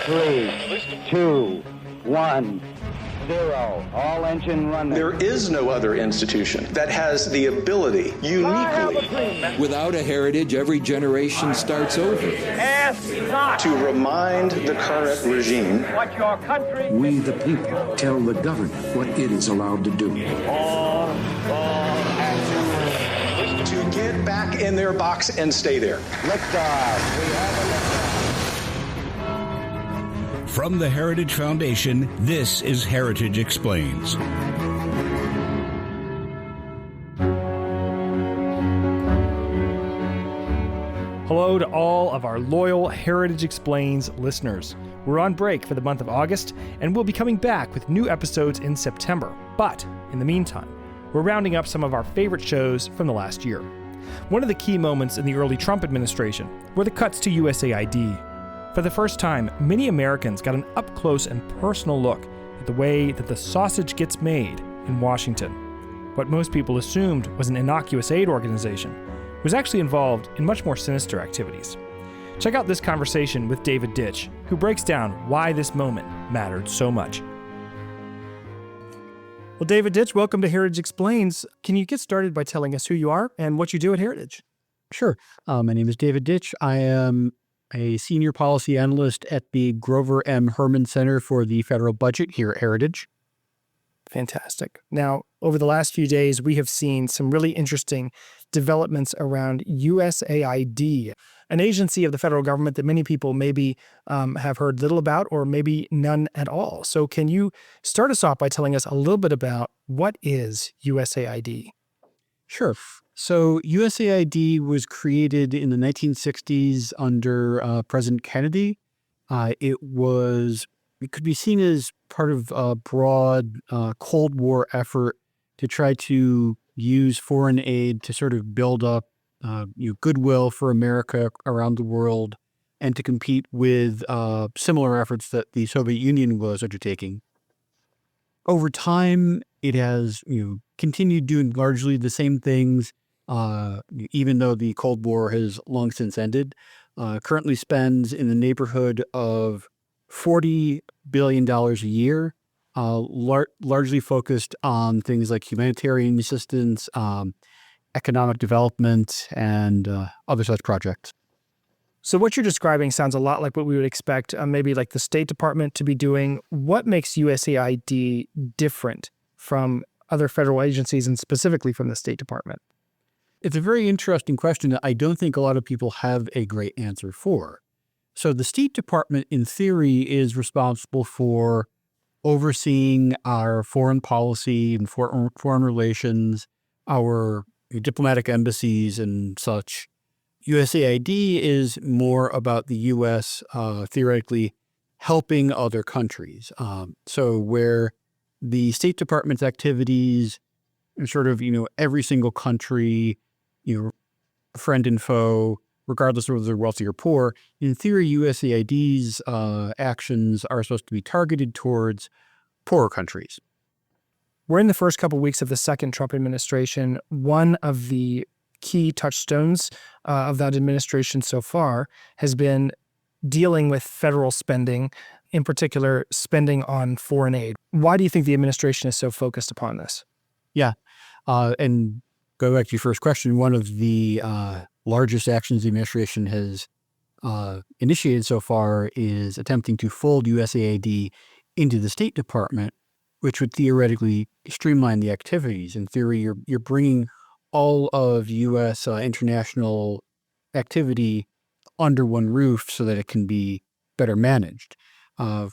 3, 2, 1, 0. All engine running. There is no other institution that has the ability uniquely Without a heritage, every generation starts over. Ask not to remind the current regime what your country We, the people, tell the government what it is allowed to do. to get back in their box and stay there. Liftoff. We have a liftoff. From the Heritage Foundation, this is Heritage Explains. Hello to all of our loyal Heritage Explains listeners. We're on break for the month of August, and we'll be coming back with new episodes in September. But in the meantime, we're rounding up some of our favorite shows from the last year. One of the key moments in the early Trump administration were the cuts to USAID. For the first time, many Americans got an up-close and personal look at the way that the sausage gets made in Washington. What most people assumed was an innocuous aid organization was actually involved in much more sinister activities. Check out this conversation with David Ditch, who breaks down why this moment mattered so much. Well, David Ditch, welcome to Heritage Explains. Can you get started by telling us who you are and what you do at Heritage? Sure. My name is David Ditch. I am a senior policy analyst at the Grover M. Herman Center for the Federal Budget here at Heritage. Fantastic. Now, over the last few days, we have seen some really interesting developments around USAID, an agency of the federal government that many people maybe have heard little about or maybe none at all. So can you start us off by telling us a little bit about what is USAID? Sure. So USAID was created in the 1960s under President Kennedy. It could be seen as part of a broad Cold War effort to try to use foreign aid to sort of build up goodwill for America around the world and to compete with similar efforts that the Soviet Union was undertaking. Over time, it has continued doing largely the same things, even though the Cold War has long since ended. Currently spends in the neighborhood of $40 billion a year, largely focused on things like humanitarian assistance, economic development, and other such projects. So what you're describing sounds a lot like what we would expect maybe like the State Department to be doing. What makes USAID different from other federal agencies and specifically from the State Department? It's a very interesting question that I don't think a lot of people have a great answer for. So the State Department, in theory, is responsible for overseeing our foreign policy and foreign relations, our diplomatic embassies and such. USAID is more about the U.S. Theoretically helping other countries. So where the State Department's activities are sort of, every single country, friend and foe, regardless of whether they're wealthy or poor, in theory, USAID's actions are supposed to be targeted towards poorer countries. We're in the first couple weeks of the second Trump administration. One of the key touchstones of that administration so far has been dealing with federal spending, in particular spending on foreign aid. Why do you think the administration is so focused upon this? Yeah. And go back to your first question, one of the largest actions the administration has initiated so far is attempting to fold USAID into the State Department, which would theoretically streamline the activities. In theory, you're bringing all of U.S. International activity under one roof so that it can be better managed.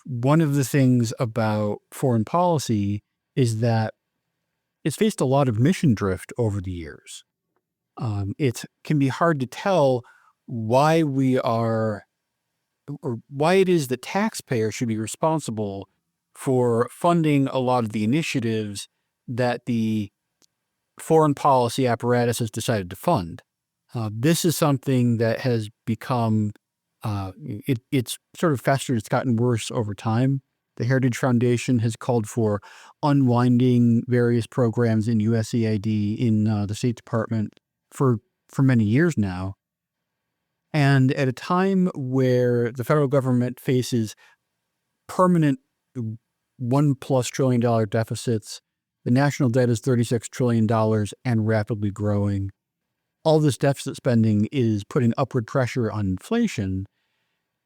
One of the things about foreign policy is that it's faced a lot of mission drift over the years. It can be hard to tell why it is that taxpayers should be responsible for funding a lot of the initiatives that the foreign policy apparatus has decided to fund. This is something that has become, it's sort of festered, it's gotten worse over time. The Heritage Foundation has called for unwinding various programs in USAID in the State Department for many years now. And at a time where the federal government faces permanent $1+ trillion deficits, the national debt is $36 trillion and rapidly growing. All this deficit spending is putting upward pressure on inflation.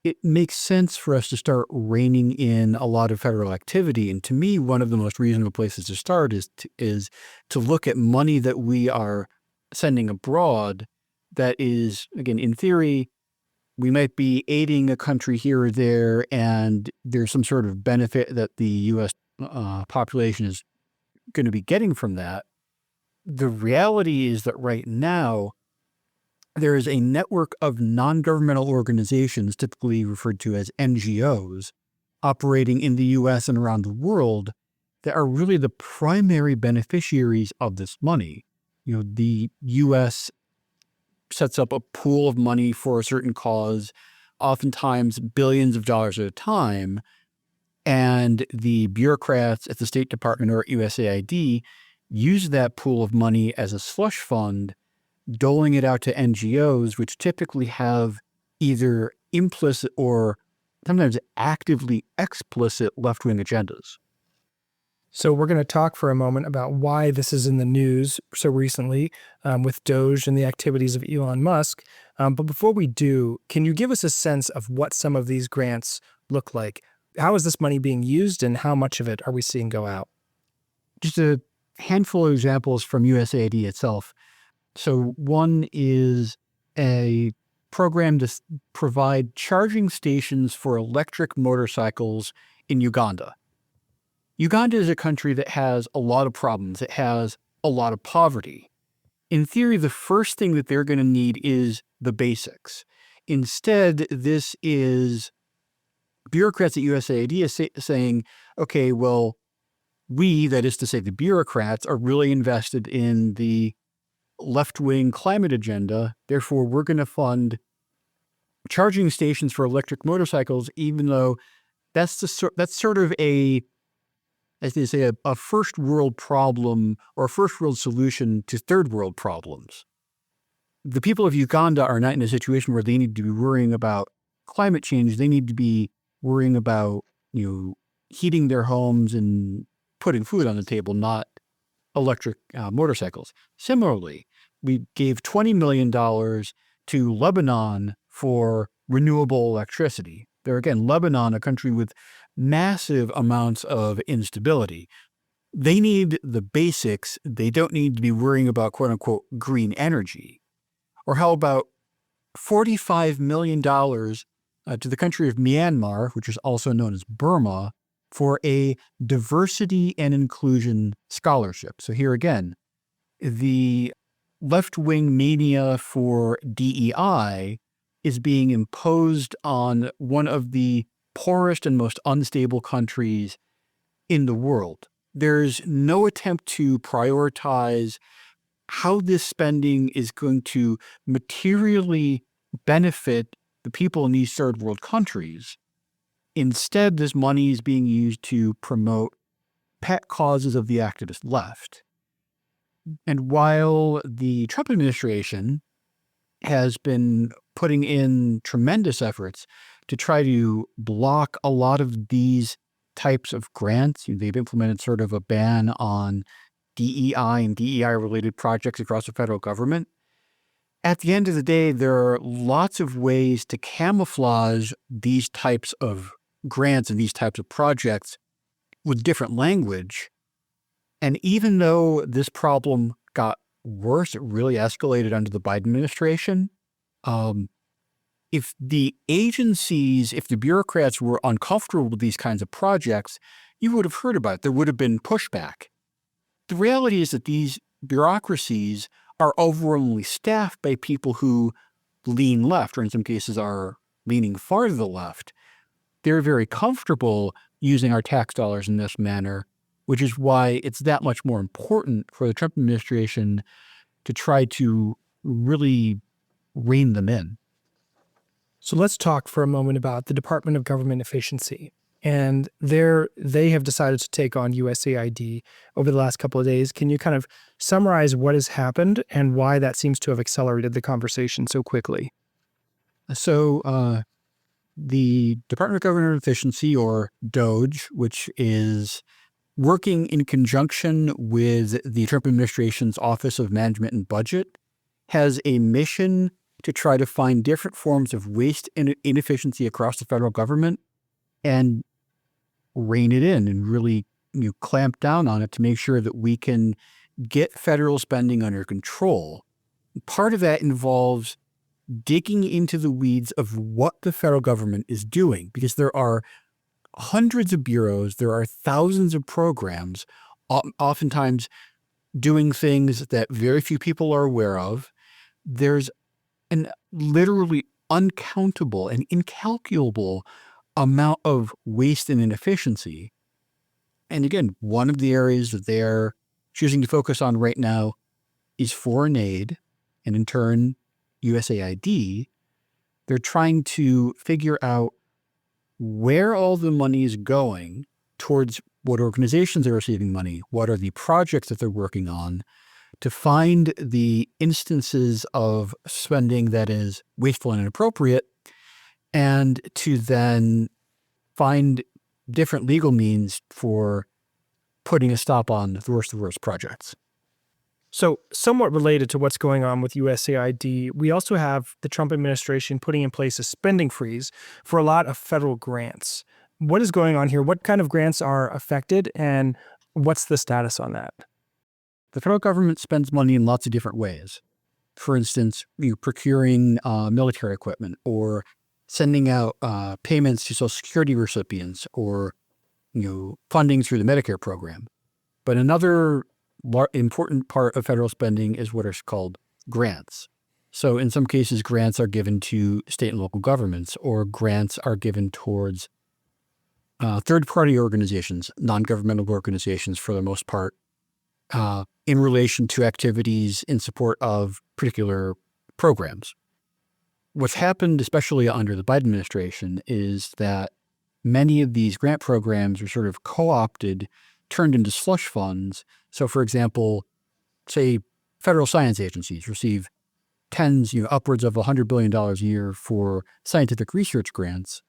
It makes sense for us to start reining in a lot of federal activity. And to me, one of the most reasonable places to start is to look at money that we are sending abroad that is, again, in theory, we might be aiding a country here or there, and there's some sort of benefit that the U.S. Population is going to be getting from that. The reality is that right now, there is a network of non-governmental organizations, typically referred to as NGOs, operating in the U.S. and around the world that are really the primary beneficiaries of this money. The U.S. sets up a pool of money for a certain cause, oftentimes billions of dollars at a time, and the bureaucrats at the State Department or at USAID use that pool of money as a slush fund, doling it out to NGOs, which typically have either implicit or sometimes actively explicit left-wing agendas. So we're going to talk for a moment about why this is in the news so recently with Doge and the activities of Elon Musk. But before we do, can you give us a sense of what some of these grants look like? How is this money being used and how much of it are we seeing go out? Just a handful of examples from USAID itself. So one is a program to provide charging stations for electric motorcycles in Uganda. Uganda is a country that has a lot of problems. It has a lot of poverty. In theory, the first thing that they're going to need is the basics. Instead, this is bureaucrats at USAID saying, okay, well, we, that is to say the bureaucrats, are really invested in the left-wing climate agenda. Therefore, we're going to fund charging stations for electric motorcycles, even though that's sort of a, as they say, a first world problem or a first world solution to third world problems. The people of Uganda are not in a situation where they need to be worrying about climate change. They need to be worrying about, heating their homes and putting food on the table, not electric motorcycles. Similarly, we gave $20 million to Lebanon for renewable electricity. There again, Lebanon, a country with massive amounts of instability. They need the basics. They don't need to be worrying about quote unquote green energy. Or how about $45 million to the country of Myanmar, which is also known as Burma, for a diversity and inclusion scholarship. So here again, the left-wing mania for DEI is being imposed on one of the poorest and most unstable countries in the world. There's no attempt to prioritize how this spending is going to materially benefit the people in these third world countries. Instead, this money is being used to promote pet causes of the activist left. And while the Trump administration has been putting in tremendous efforts to try to block a lot of these types of grants, they've implemented sort of a ban on DEI and DEI-related projects across the federal government. At the end of the day, there are lots of ways to camouflage these types of grants and these types of projects with different language. And even though this problem got worse, it really escalated under the Biden administration. If the agencies, if the bureaucrats were uncomfortable with these kinds of projects, you would have heard about it. There would have been pushback. The reality is that these bureaucracies are overwhelmingly staffed by people who lean left, or in some cases are leaning far to the left. They're very comfortable using our tax dollars in this manner, which is why it's that much more important for the Trump administration to try to really rein them in. So let's talk for a moment about the Department of Government Efficiency. And they have decided to take on USAID over the last couple of days. Can you kind of summarize what has happened and why that seems to have accelerated the conversation so quickly? So the Department of Government Efficiency, or DOGE, which is working in conjunction with the Trump administration's Office of Management and Budget, has a mission to try to find different forms of waste and inefficiency across the federal government and rein it in and really clamp down on it to make sure that we can get federal spending under control. Part of that involves digging into the weeds of what the federal government is doing, because there are hundreds of bureaus, there are thousands of programs, oftentimes doing things that very few people are aware of. There's an literally uncountable and incalculable amount of waste and inefficiency. And again, one of the areas that they're choosing to focus on right now is foreign aid, and in turn, USAID. They're trying to figure out where all the money is going, towards what organizations are receiving money, what are the projects that they're working on, to find the instances of spending that is wasteful and inappropriate, and to then find different legal means for putting a stop on the worst of the worst projects. So, somewhat related to what's going on with USAID, we also have the Trump administration putting in place a spending freeze for a lot of federal grants. What is going on here? What kind of grants are affected, and what's the status on that? The federal government spends money in lots of different ways. For instance, procuring military equipment, or sending out payments to Social Security recipients, or funding through the Medicare program. But another important part of federal spending is what are called grants. So in some cases, grants are given to state and local governments, or grants are given towards third-party organizations, non-governmental organizations for the most part, in relation to activities in support of particular programs. What's happened, especially under the Biden administration, is that many of these grant programs are sort of co-opted, turned into slush funds. So, for example, say federal science agencies receive tens, upwards of $100 billion a year for scientific research grants,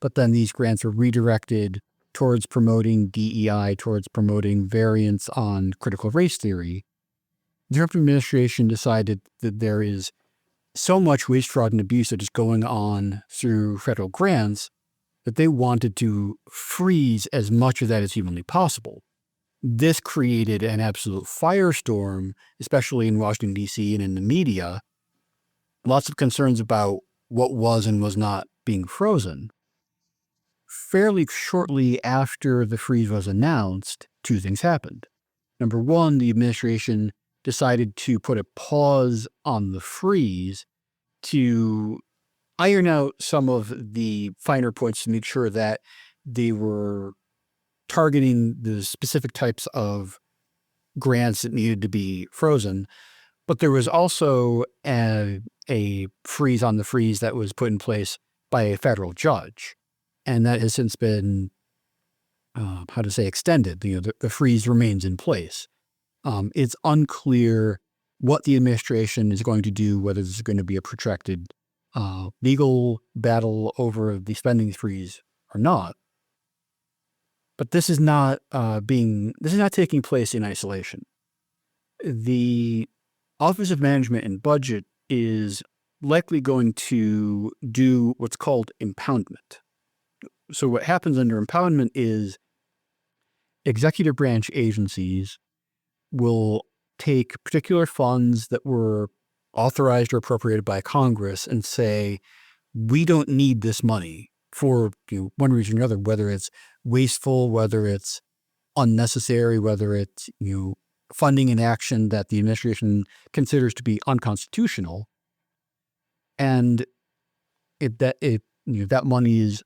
but then these grants are redirected towards promoting DEI, towards promoting variants on critical race theory. The Trump administration decided that there is so much waste, fraud, and abuse that is going on through federal grants that they wanted to freeze as much of that as humanly possible. This created an absolute firestorm, especially in Washington, D.C. and in the media. Lots of concerns about what was and was not being frozen. Fairly shortly after the freeze was announced, two things happened. Number one, the administration decided to put a pause on the freeze to iron out some of the finer points to make sure that they were targeting the specific types of grants that needed to be frozen. But there was also a freeze on the freeze that was put in place by a federal judge. And that has since been, extended. The freeze remains in place. It's unclear what the administration is going to do, whether this is going to be a protracted legal battle over the spending freeze or not. But this is not taking place in isolation. The Office of Management and Budget is likely going to do what's called impoundment. So what happens under impoundment is executive branch agencies will take particular funds that were authorized or appropriated by Congress and say, we don't need this money for one reason or another, whether it's wasteful, whether it's unnecessary, whether it's funding an action that the administration considers to be unconstitutional, and that money is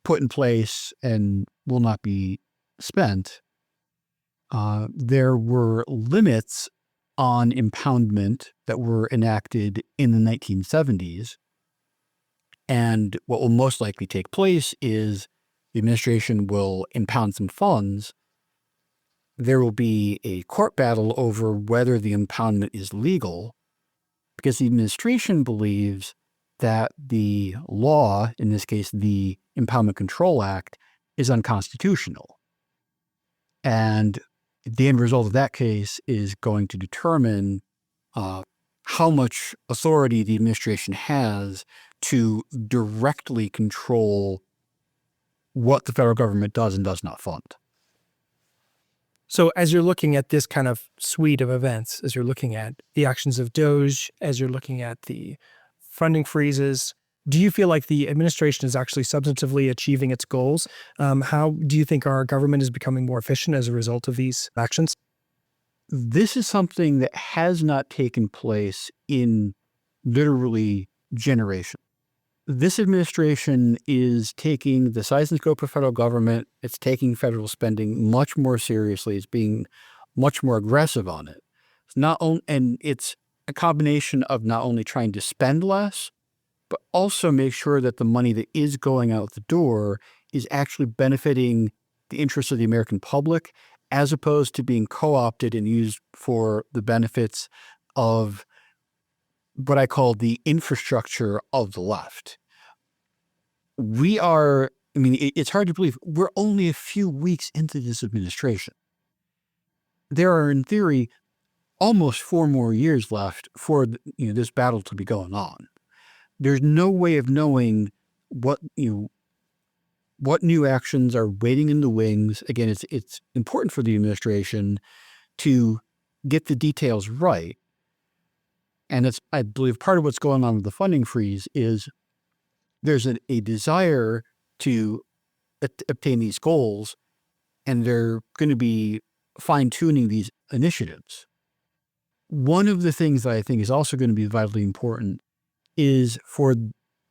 put in place and will not be spent. There were limits on impoundment that were enacted in the 1970s. And what will most likely take place is the administration will impound some funds. There will be a court battle over whether the impoundment is legal, because the administration believes that the law, in this case, the Impoundment Control Act, is unconstitutional. And the end result of that case is going to determine how much authority the administration has to directly control what the federal government does and does not fund. So as you're looking at this kind of suite of events, as you're looking at the actions of DOGE, as you're looking at the funding freezes, do you feel like the administration is actually substantively achieving its goals? How do you think our government is becoming more efficient as a result of these actions? This is something that has not taken place in literally generations. This administration is taking the size and scope of federal government. It's taking federal spending much more seriously. It's being much more aggressive on it. And it's a combination of not only trying to spend less, but also make sure that the money that is going out the door is actually benefiting the interests of the American public, as opposed to being co-opted and used for the benefits of what I call the infrastructure of the left. It's hard to believe we're only a few weeks into this administration. There are, in theory, almost 4 more years left for this battle to be going on. There's no way of knowing what new actions are waiting in the wings. Again, it's important for the administration to get the details right. And it's, I believe, part of what's going on with the funding freeze is there's a desire to obtain these goals, and they're going to be fine-tuning these initiatives. One of the things that I think is also going to be vitally important is for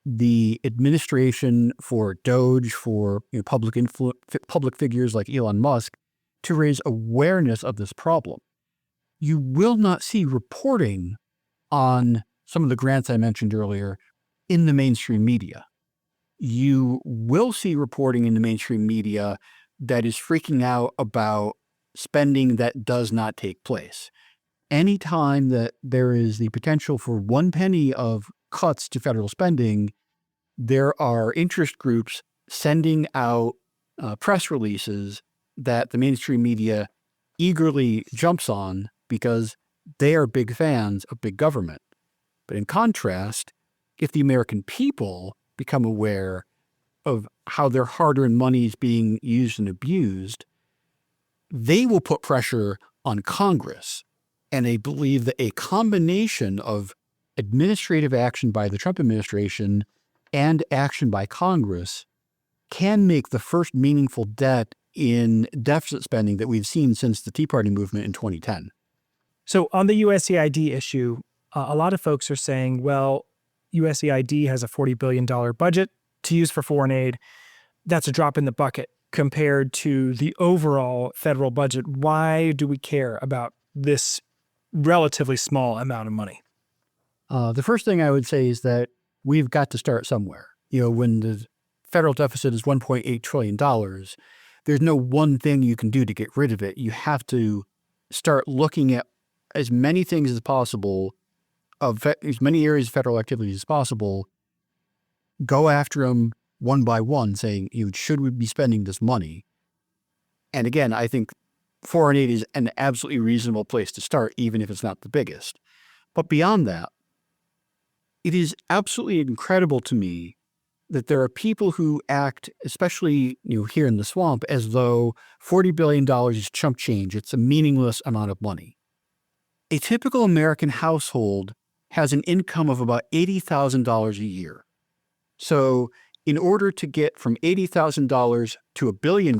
the administration, for DOGE, for public figures like Elon Musk, to raise awareness of this problem. You will not see reporting on some of the grants I mentioned earlier in the mainstream media. You will see reporting in the mainstream media that is freaking out about spending that does not take place. Anytime that there is the potential for 1 penny of cuts to federal spending, there are interest groups sending out press releases that the mainstream media eagerly jumps on because they are big fans of big government. But in contrast, if the American people become aware of how their hard-earned money is being used and abused, they will put pressure on Congress. And they believe that a combination of administrative action by the Trump administration and action by Congress can make the first meaningful dent in deficit spending that we've seen since the Tea Party movement in 2010. So on the USAID issue, a lot of folks are saying, well, USAID has a $40 billion budget to use for foreign aid. That's a drop in the bucket compared to the overall federal budget. Why do we care about this relatively small amount of money? The first thing I would say is that we've got to start somewhere. When the federal deficit is $1.8 trillion, there's no one thing you can do to get rid of it. You have to start looking at as many things as possible, of as many areas of federal activities as possible, go after them one by one, saying, should we be spending this money? And again, I think foreign aid is an absolutely reasonable place to start, even if it's not the biggest. But beyond that, it is absolutely incredible to me that there are people who act, especially here in the swamp, as though $40 billion is chump change. It's a meaningless amount of money. A typical American household has an income of about $80,000 a year. So in order to get from $80,000 to $1 billion,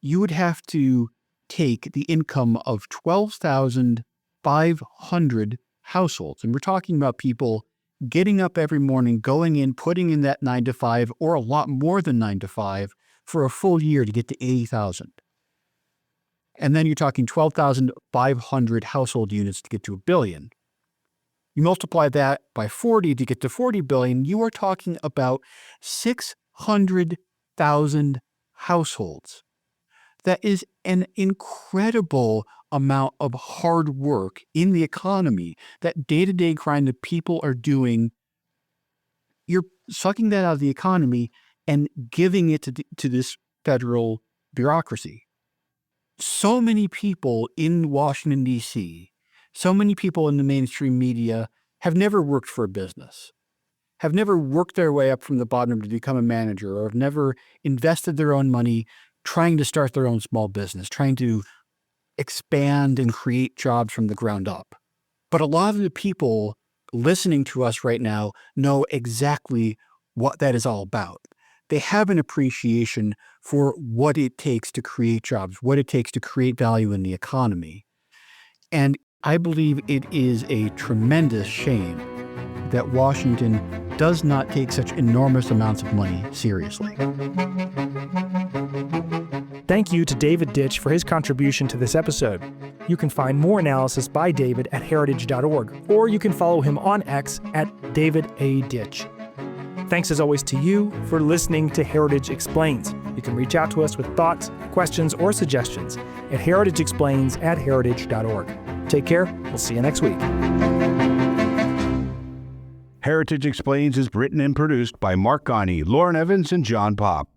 you would have to take the income of 12,500 households. And we're talking about people getting up every morning, going in, putting in that 9 to 5 or a lot more than 9 to 5 for a full year to get to 80,000. And then you're talking 12,500 household units to get to $1 billion. You multiply that by 40 to get to 40 billion, you are talking about 600,000 households. That is an incredible amount of hard work in the economy, that day-to-day grind that people are doing you're sucking that out of the economy and giving it to this federal bureaucracy. So many people in Washington, D.C., so many people in the mainstream media have never worked for a business, have never worked their way up from the bottom to become a manager, or have never invested their own money trying to start their own small business, trying to expand and create jobs from the ground up. But a lot of the people listening to us right now know exactly what that is all about. They have an appreciation for what it takes to create jobs, what it takes to create value in the economy. And I believe it is a tremendous shame that Washington does not take such enormous amounts of money seriously. Thank you to David Ditch for his contribution to this episode. You can find more analysis by David at heritage.org, or you can follow him on X at David A. Ditch. Thanks as always to you for listening to Heritage Explains. You can reach out to us with thoughts, questions, or suggestions at heritageexplains@heritage.org. Take care. We'll see you next week. Heritage Explains is written and produced by Mark Ghani, Lauren Evans, and John Pop.